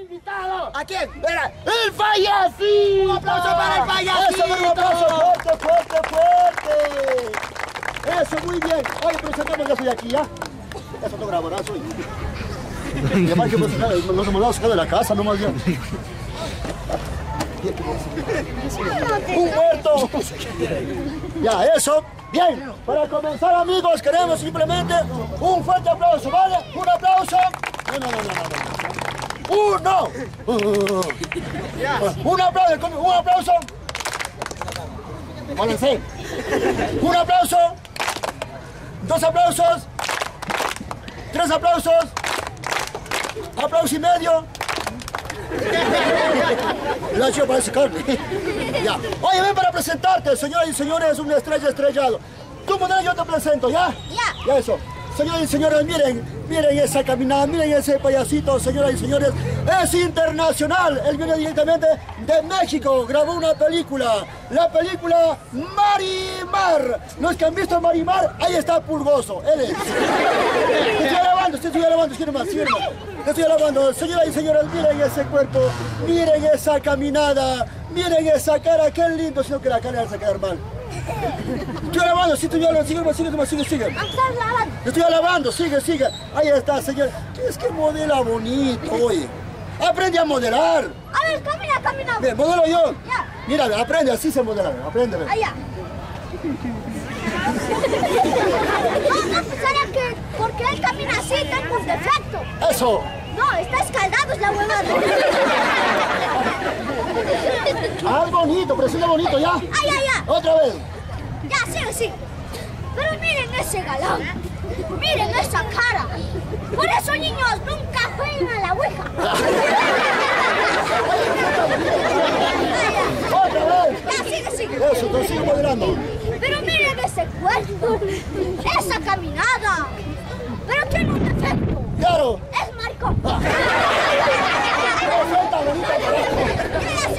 invitado. ¿A quién? Era el payasito. Un aplauso para el payasito. Eso, un aplauso fuerte, fuerte, fuerte. Eso, muy bien. Oye, pero sacamos, ya estoy aquí, ¿ya? Ya fotograforazo. Y además que nos hemos sacado de la casa, no más bien. Un muerto. Ya, eso. Bien, para comenzar, amigos, queremos simplemente un fuerte aplauso, ¿vale? Un aplauso. No. Un aplauso. Pónganse. Un aplauso. 2 aplausos. 3 aplausos. Aplauso y medio. La chica parece carne. Ya. Oye, ven para presentarte, señoras y señores, una estrella estrellado. Tú, modelo, yo te presento, ¿ya? Ya eso. Señoras y señores, miren esa caminada, miren ese payasito, señoras y señores. Es internacional. Él viene directamente de México. Grabó una película. La película Marimar. Los que han visto Marimar, ahí está Pulgoso. Él es. Te estoy alabando, sigue más. Te estoy alabando. Señoras y señores, miren ese cuerpo. Miren esa caminada. Miren esa cara. Qué lindo, sino que la cara se va a quedar mal. Estoy alabando, sí, estoy alabando, sigue. Te estoy alabando, sigue. Ahí está, señor. Es que modela bonito, oye. Aprende a modelar. A ver, camina. Bien, modelo yo. Ya. Mira, aprende, así se modela, aprende. Allá. No pensará que porque él camina así tengo un defecto. Eso. No, está escaldado, es la huevada. Ah, es bonito, presenta bonito, ¿ya? Ya. Otra vez. Ya, sigue. Pero miren ese galán. Miren esa cara. Por eso, niños, nunca jueguen a la ouija. Otra vez. Ya, sigue. Eso, te sigo modelando. Pero miren ese cuerpo. Esa caminada. Pero tiene un defecto. Claro. Es maricón.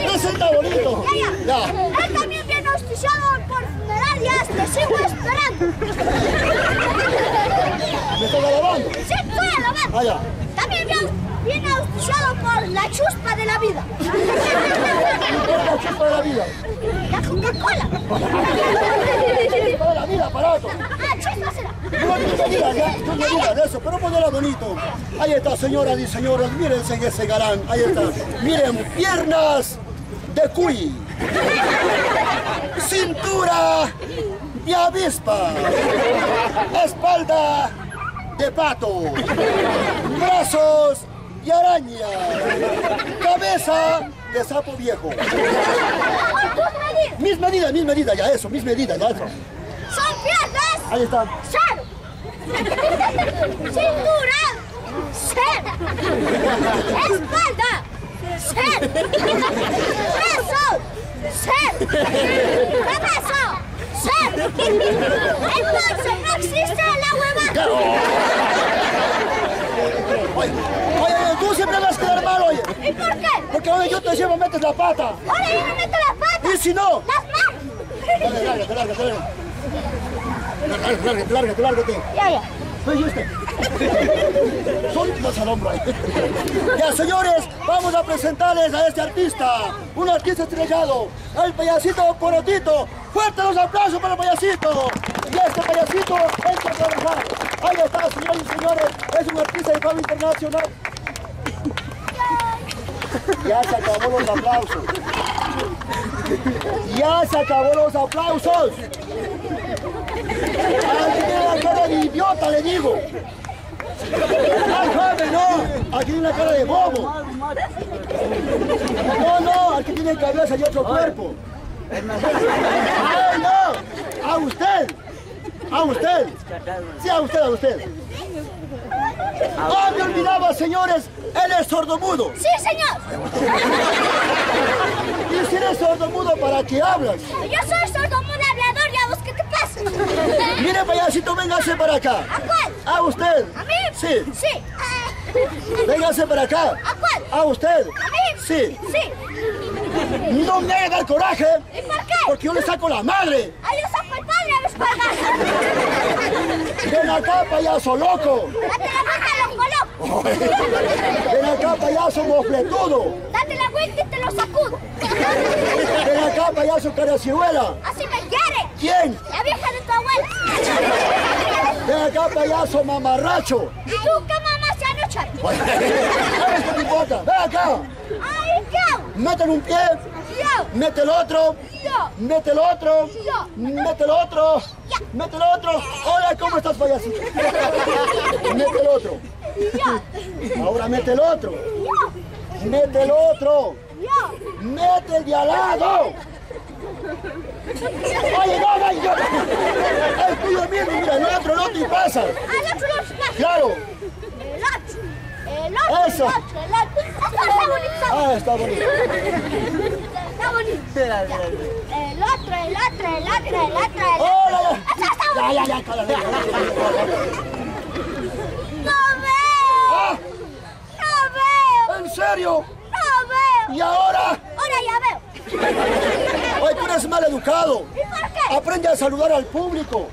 Presenta bonito. Ya. Él también viene auspiciado por funerarias. Te sigo esperando. ¿Me estás alabando? Sí, estoy alabando. Allá. También viene auspiciado por la chuspa de la vida. La chispa de la vida. La Coca-Cola. Para la vida, aparato. Chispa será. Tú me digas de eso, pero modela bonito. Ahí está, señoras y señores, mírense en ese galán. Ahí está. Miren, piernas de cuy. Cintura de avispa. Espalda de pato. Brazos de araña. Cabeza de sapo viejo. Mis medidas, ya eso. Son piernas. Ahí está. Cero. Cintura. Cero. Espalda. Cero. Brazos. Cero. Cabeza. Cero. Entonces no existe la huevada. Oye, tú siempre vas a quedar mal, oye. ¿Y por qué? Porque oye, yo te llevo, metes la pata. Ahora yo me meto la pata. Y si no, Las manos. lárgate. Ya. Oye, Son más al hombro ahí. Ya, señores, vamos a presentarles a este artista. Un artista estrellado. El payasito Porotito. Fuerte los aplausos para el payasito. Y este payasito entra a trabajar. Ahí está, señores y señores. Es un artista de fama internacional. Ya se acabó los aplausos. Ya se acabó los aplausos. Aquí tiene la cara de idiota, le digo. ¡Ay, joven, no! Aquí tiene una cara de bobo. No, aquí tiene cabeza y otro cuerpo. ¡Ay, no! ¡A usted! ¡A usted! Sí, a usted. ¡Ah, me olvidaba, señores! Él es sordomudo. Sí, señor. Y si eres sordomudo, ¿para qué hablas? Yo soy sordomudo hablador, ya vos, ¿qué te pasa? Mire, payasito, véngase para acá. ¿A cuál? ¿A usted? ¿A mí? Sí. Sí. Véngase para acá. ¿A cuál? ¿A usted? ¿A mí? Sí. Sí. No me haga dar coraje. ¿Y por qué? Porque yo le saco la madre. Ay, yo saco el padre a mis palmas. Ven acá, payaso loco. Date la vuelta, loco, loco. Ven acá, payaso mofletudo. Date la vuelta y te lo sacudo. Ven acá, payaso caraciruela. Así me quiere. ¿Quién? La vieja de tu abuela. Ven acá, payaso mamarracho. ¿Y tú qué mamá se anoche? ¿Sabes qué te importa? Ven acá. ¡Ay, qué hago! Mete un pie. Yo. Mete el otro. Yo. Mete el otro. Yo. Mete el otro. Mete el otro. Hola, ¿cómo estás, payasito? Mete el otro. Yo. Ahora mete el otro. Yo. Mete el otro. Yo. Mete el de al lado. Oye, no, yo. Es tuyo mismo, mira, el otro y pasa. Al otro. Claro. El otro. El otro. Eso. El otro. Está bonito. Ah, está bonito. Está bonito. El otro. ¡Hola! Está bonito. Ya. No veo. Ah, No veo. ¿en serio? No veo. ¿Y ahora? Ahora ya veo. Oye, tú eres mal educado. ¿Y por qué? Aprende a saludar al público.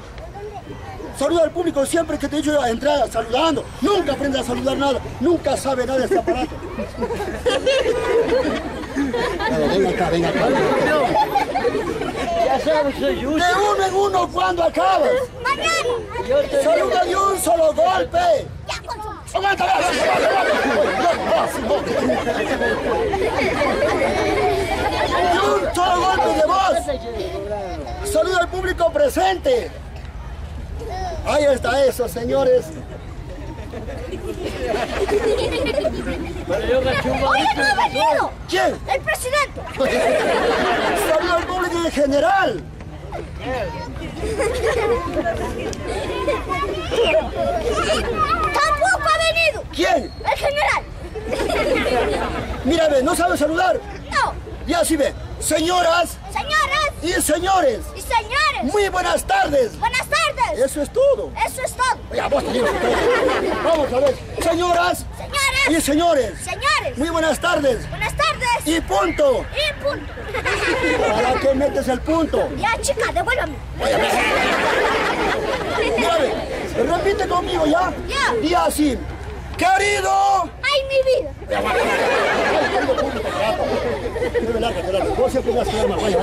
Saluda al público siempre que te he dicho entrar saludando. Nunca aprende a saludar nada. Nunca sabe nada de este aparato. Venga acá. Ya sabes, soy yo. De uno en uno, ¿cuándo acabas? Mañana. Saluda de un solo golpe. Ya con su... ¡Aguanta! De un solo golpe de voz. Saluda al público presente. Ahí está eso, señores. Pero yo gaché un Oye, no ha venido. ¿Quién? El presidente. Saluda al público en general. Tampoco ha venido. ¿Quién? El general. Mira, ve, ¿no sabe saludar? No. Ya sí ve. Señoras Señoras y señores, y señores. muy buenas tardes. Buenas tardes. Eso es todo. Eso es todo. Oye, vos también. Vamos a ver. Señoras Señoras. y señores, Señores. muy buenas tardes. Buenas tardes. Y punto. Y punto. ¿Para qué metes el punto? Ya, chica, devuélvame. Mira, ve, repite conmigo, ¿ya? Ya. Y así. Querido. Ay, mi vida. Vos siempre me has quedado mal. Vaya.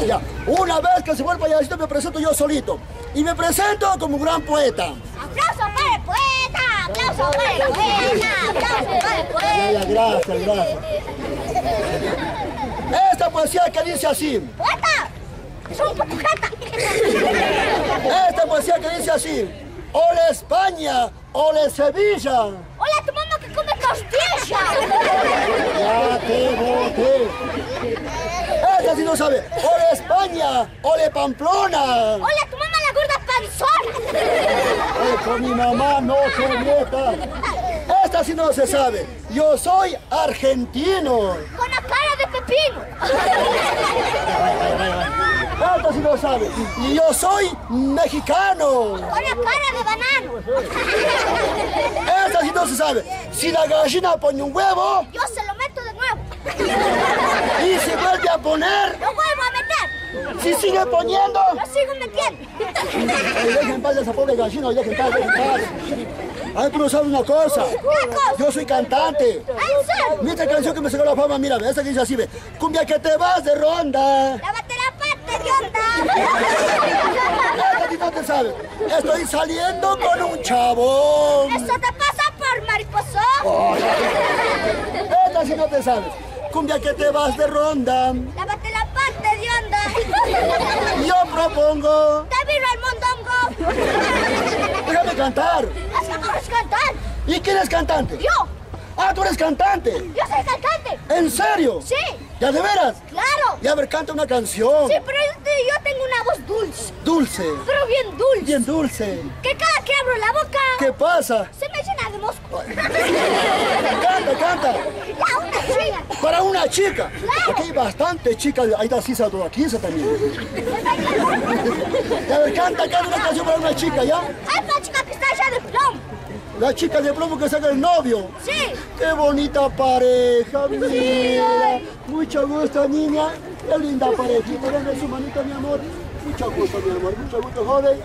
Ya. Una vez que se fue el payasito me presento yo solito. Y me presento como un gran poeta. Aplauso para el poeta. Aplauso para el poeta. Aplauso para el poeta. Gracias. Esta poesía que dice así. ¡Poeta! ¡Es un potujeta! Esta poesía que dice así. Ole España, ole Sevilla. ¡Hola, tu mamá que come costilla! Ya te boté. Esta sí no sabe. Ole España, ole Pamplona. ¡Hola, tu mamá la gorda panzona! Con mi mamá no se meta. Esta sí no se sabe. Yo soy argentino. Con la cara de pepino. Esta sí no sabe. Y yo soy mexicano. Con la cara de banano. Esta sí no se sabe. Si la gallina pone un huevo Yo se lo meto de nuevo. y se vuelve a poner, Lo vuelvo a meter. si sigue poniendo. Lo sigo metiendo. Ay, dejen en paz a esa pobre gallina, dejen en paz. Ay, tú no sabes una cosa. ¿Qué cosa? Yo soy cantante. ¿En serio? Mira esta canción que me sacó la fama, mira, esta que dice así, ve. Cumbia que te vas de ronda. Lávate la pata, idiota. Esta sí no te sabe. Estoy saliendo con un chabón. Eso te pasa por mariposón. Esta sí no te sabes. Cumbia que te vas de ronda. Lávate la pata, idiota. Yo propongo. Te viro al mondongo. Déjame cantar. ¿Es que no es cantar? ¿Y quién es cantante? Yo. Ah, tú eres cantante. Yo soy cantante. ¿En serio? Sí. ¿Ya de veras? Claro. Y a ver, canta una canción. Sí, pero yo tengo una voz dulce. Dulce. Pero bien dulce. Bien dulce. Que cada que abro la boca ¿Qué pasa? se me llena de mosco. Canta. Ya, una chica. Para una chica. Claro. Aquí hay bastantes chicas. Ahí está Cisa, toda 15 también. Y a ver, canta una canción para una chica, ¿ya? Hay una chica que está allá de plomo. La chica de plomo que saca el novio. Sí. ¡Qué bonita pareja, mira! Mucho gusto, niña. ¡Qué linda parejita! Denle su manita, mi amor. Mucho gusto, mi amor. Mucho gusto, joven.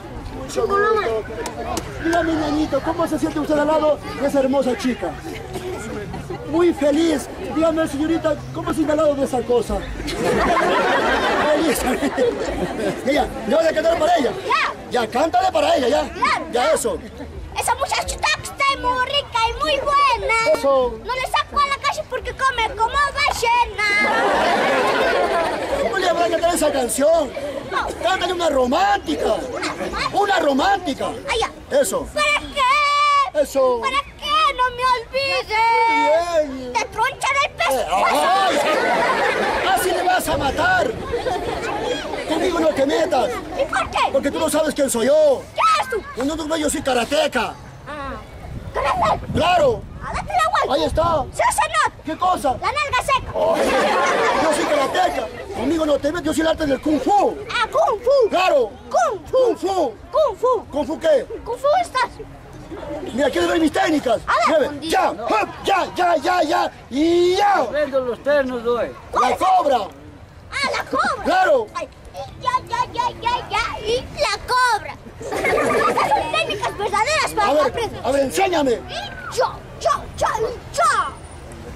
Dígame, ñañito, ¿cómo se siente usted al lado de esa hermosa chica? Muy feliz. Dígame, señorita, ¿cómo se siente al lado de esa cosa? Feliz. Ya, ¿le vas a cantar para ella? Ya, cántale para ella, ya. Ya, eso. Esa muchachita que está muy rica y muy buena. Eso. No le saco a la calle porque come como ballena. ¿Cómo le vas a cantar esa canción? Cántale una romántica. Una romántica. Allá. Eso. ¿Para qué? Eso. ¿Para qué? No me olvides. Bien. Te tronchan el pescuezo. ¡Ay! Así le vas a matar. Conmigo no te metas. ¿Y por qué? Porque tú no sabes quién soy yo. ¿Qué eres tú? Yo soy karateca. ¿Karate? ¡Claro! ¡Date la vuelta! Ahí está. ¡Se hace not! ¿Qué cosa? ¡La nalga seca! Yo soy karateca. Conmigo no te metas. Yo soy el arte del kung fu. ¡Ah, kung fu! ¡Claro! ¡Kung fu! ¡Kung fu! ¡Kung fu! ¿Kung fu qué? ¡Kung fu estás! Mira, ¿quieres ver mis técnicas? A ver. Mira, ya, hup, ya, y ya. Prendo los ternos hoy. La cobra. ¡Ah, la cobra! Claro. Ay, ya, y la cobra. Estas son técnicas verdaderas para que aprendas. A ver, enséñame. Y yo.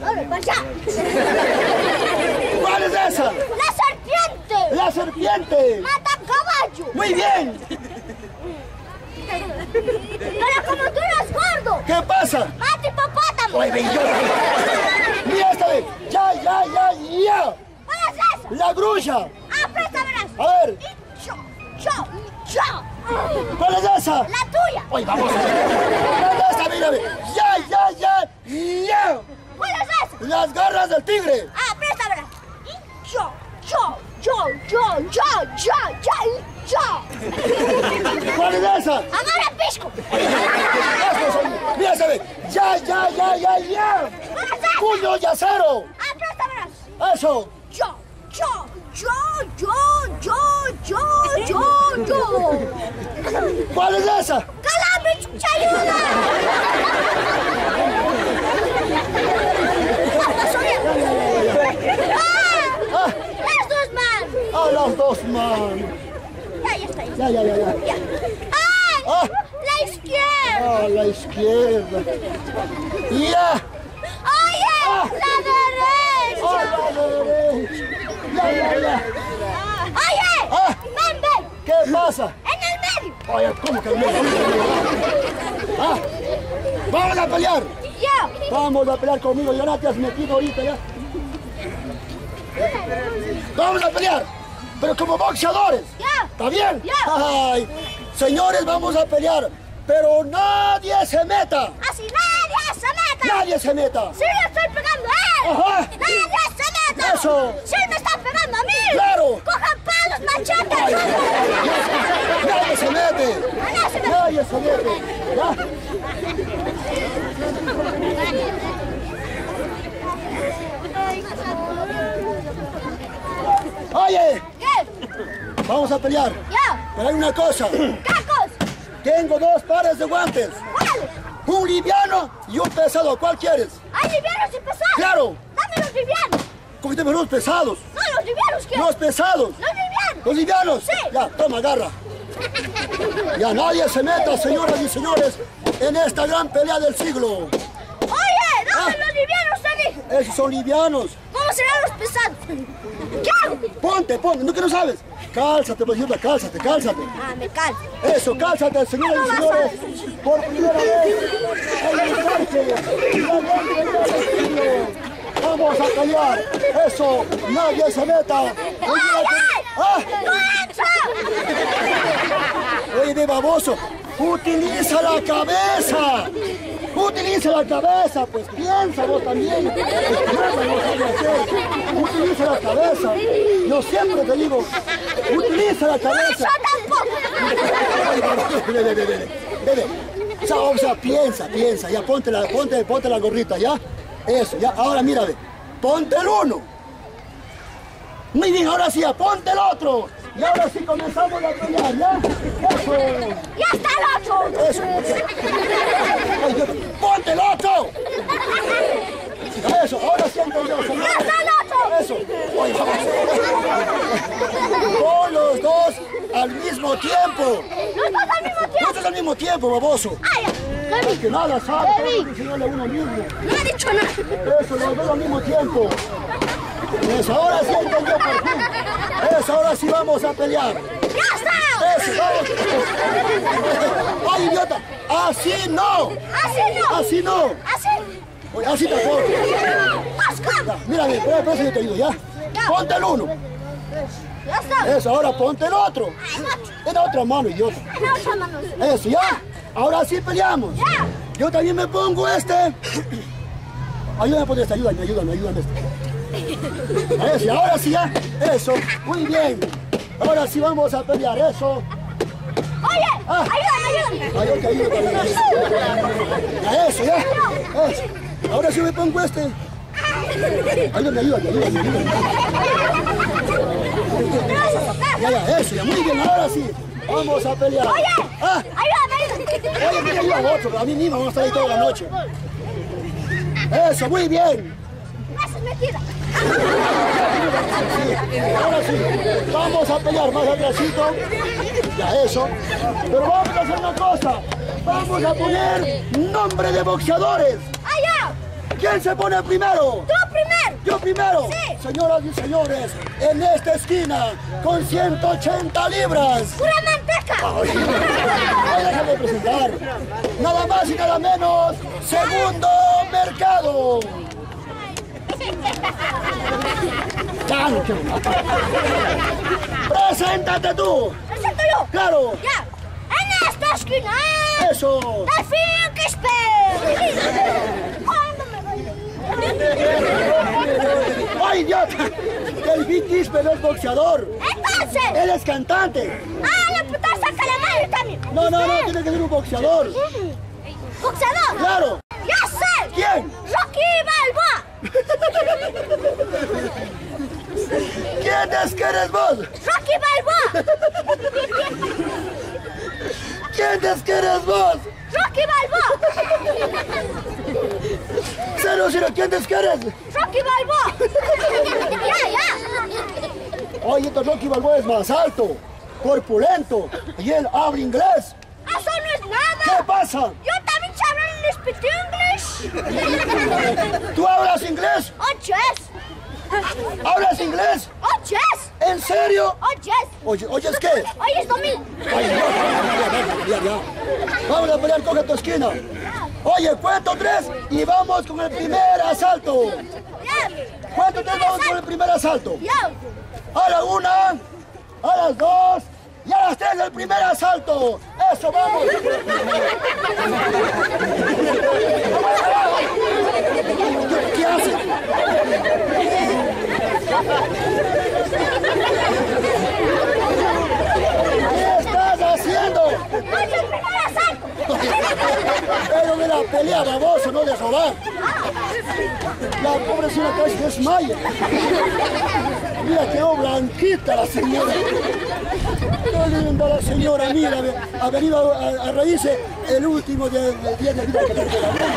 A ver, vaya. ¿Cuál es esa? ¡La serpiente! La serpiente. ¡Mata caballo! Muy bien. Pero como tú eres gordo, ¿Qué pasa? mata hipopótamo. Oye, ven yo. Mira esta vez. Ya. ¿Cuál es esa? La grulla. Ah, préstamelas. A ver. Y yo. ¿Cuál es esa? La tuya. Oye, vamos a ver. ¿Cuál es esta? Mírame. Ya. ¿Cuál es esa? Las garras del tigre. Ah, préstamela. Y yo. ¿Cuál es esa? Agarra pisco. Mira esta vez. Ya. ¿Cuál es esa? Puño y acero. Ah, préstamelas. Eso. Yo. ¿Cuál es esa? ¡Calambre, chucha, ayuda! ¡Las dos manos! A las dos manos. Ya está. Ya. ¡Ay! Ah. ¡La izquierda! A la izquierda. Ya. ¡Oye! ¡La derecha! A la derecha. Ya. ¡Oye! Ah. ¡Ven! ¿Qué pasa? ¡En el medio! Oye, ¿cómo que no? Ah. Vamos a pelear. ¡Ya! Vamos a pelear conmigo. Ya no te has metido ahorita ya. Vamos a pelear. Pero como boxeadores. ¡Ya! ¿Está bien? Ya. Ay, señores, vamos a pelear. Pero nadie se meta. ¡Así nadie se meta! Nadie se meta. ¡Sí le estoy pegando a él! Ajá. ¡Nadie se meta! Eso. ¡Sí me está pegando a mí! Claro. ¡Cojan palos, machetes! Nadie se mete. ¡Nadie se mete! Nadie se mete. ¿Ya? Oye, ¿Qué? vamos a pelear. ¡Ya! Pero hay una cosa. ¿Qué cosa? Tengo dos pares de guantes. ¿Cuáles? Un liviano y un pesado. ¿Cuál quieres? ¡Hay livianos y pesados! Claro. ¡Dame los livianos! Cógete los pesados. ¡No, los livianos quiero! Los pesados. ¡Los livianos! Los livianos. Sí. Ya, toma, agarra. Ya nadie se meta, señoras y señores, en esta gran pelea del siglo. ¡Oye! ¡Dame los livianos, te dije! Esos son livianos. ¿Cómo serán los pesados? ¿Qué hago? Ponte, ¿no que no sabes? Cálzate, pues, Hilda, cálzate. Ah, me calmo. Eso, cálzate, señoras y señores. Por primera vez en el parque, la gran pelea del siglo. Vamos a pelear. Eso, nadie se meta. ¡Ah! Oye, de baboso, utiliza la cabeza. Utiliza la cabeza, pues piensa vos también. Nada no sabe hacer. Utiliza la cabeza. Yo siempre te digo, utiliza la cabeza. Bebe. O sea, piensa, ya ponte la gorrita, ya. Eso, ya, ahora mírame. Ponte el uno. Muy bien, ahora sí, ya, ponte el otro. Y ahora sí comenzamos a pelear, ¿ya? Eso. ¡Ya está el otro! Eso. Oye, ponte el otro. Eso, ahora sí entendió. ¡Ya está el otro! Eso. Oye, vamos. Pon los dos al mismo tiempo. ¡Los dos al mismo tiempo? Nosotros al mismo tiempo, baboso. Ay, Ay, que nada sabe, todo hay que enseñarle a uno mismo. no he dicho nada. Eso, los dos al mismo tiempo. Eso, ahora sí entendió por fin. Eso, ahora sí vamos a pelear. ¡Ya está! Eso, vamos. ¡Ay, idiota! ¡Así no! ¡Así no! ¡Así no! ¡Así! Oye, así tampoco. ¡Oscar! Ya, mira, espera, yo te ayudo, ¿ya? Ponte el uno. ¡Ya está! Eso, ahora ponte el otro. En la otra mano, idiota. En la otra mano. Eso, ¿ya? Ahora sí peleamos. ¡Ya! Yo también me pongo este. Ayúdame a poner este, ayúdame este. Eso, ahora sí, ya. Eso, muy bien. Ahora sí vamos a pelear, eso. ¡Oye! Ah. ¡Ayúdame! Ay, yo te ayudo también. Ya, eso, ya. Eso. Ahora sí me pongo este. Ayúdame. Ya, eso, ya, muy bien, ahora sí. Vamos a pelear. ¡Oye! Ah, ¡Ayúdame! oye, que ayuda a otro, a mí mismo vamos a estar ahí toda la noche. Eso, muy bien. ¡Eso es mentira! Ahora sí, vamos a pelear más atrásito. Ya, eso. Pero vamos a hacer una cosa. Vamos a poner nombre de boxeadores. ¡Allá! ¿Quién se pone primero? ¡Tú primero! Yo primero. Sí. Señoras y señores, en esta esquina, con 180 libras. ¡Pura manteca! Ay, déjame presentar. Nada más y nada menos, Segundo Mercado. ¡Chancho! ¡Preséntate tú! ¡Presento yo! ¡Claro! ¡Ya! ¡En esta esquina! ¡Eso! ¡Delfín Quispe! ¡Ay, no me ¡Ay, idiota! Delfín Quispe no es boxeador. ¡Entonces! Él es cantante. ¡Ah, la puta saca la madre también! No, tiene que ser un boxeador. ¡Boxeador! ¡Claro! ¡Ya sé! ¿Quién? ¡Rocky Balboa! ¿Quién es que eres vos? ¡Rocky Balboa! ¿Quién es que eres vos? ¡Rocky Balboa! Cero, ¿quién es que eres? ¡Rocky Balboa! ¡Ya! Oye, este Rocky Balboa es más alto, corpulento, y él habla inglés. ¡Eso no es nada! ¿Qué pasa? ¡Yo también sé hablar en speak English! ¿Tú hablas inglés? ¡Oh, yes! ¿Hablas inglés? ¡Oh, yes! ¿En serio? ¡Oh, yes! Oye, ¿es qué? Hoy es domingo. Ay, ya. Vamos a pelear, coge tu esquina. Oye, cuento 3 y vamos con el primer asalto. Ya. Cuento 3, vamos con el primer asalto. Ya. A la 1, a las 2 y a las 3 el primer asalto. Eso, vamos. ¿Qué haces? ¿Qué estás haciendo? ¡Hoy es el primer asalto! Pero de la pelea, baboso, no de robar. La pobrecita casi desmaya. Mira, quedó blanquita la señora. Qué linda la señora, mira, ha venido a reírse el último día de vida que perdió la vida.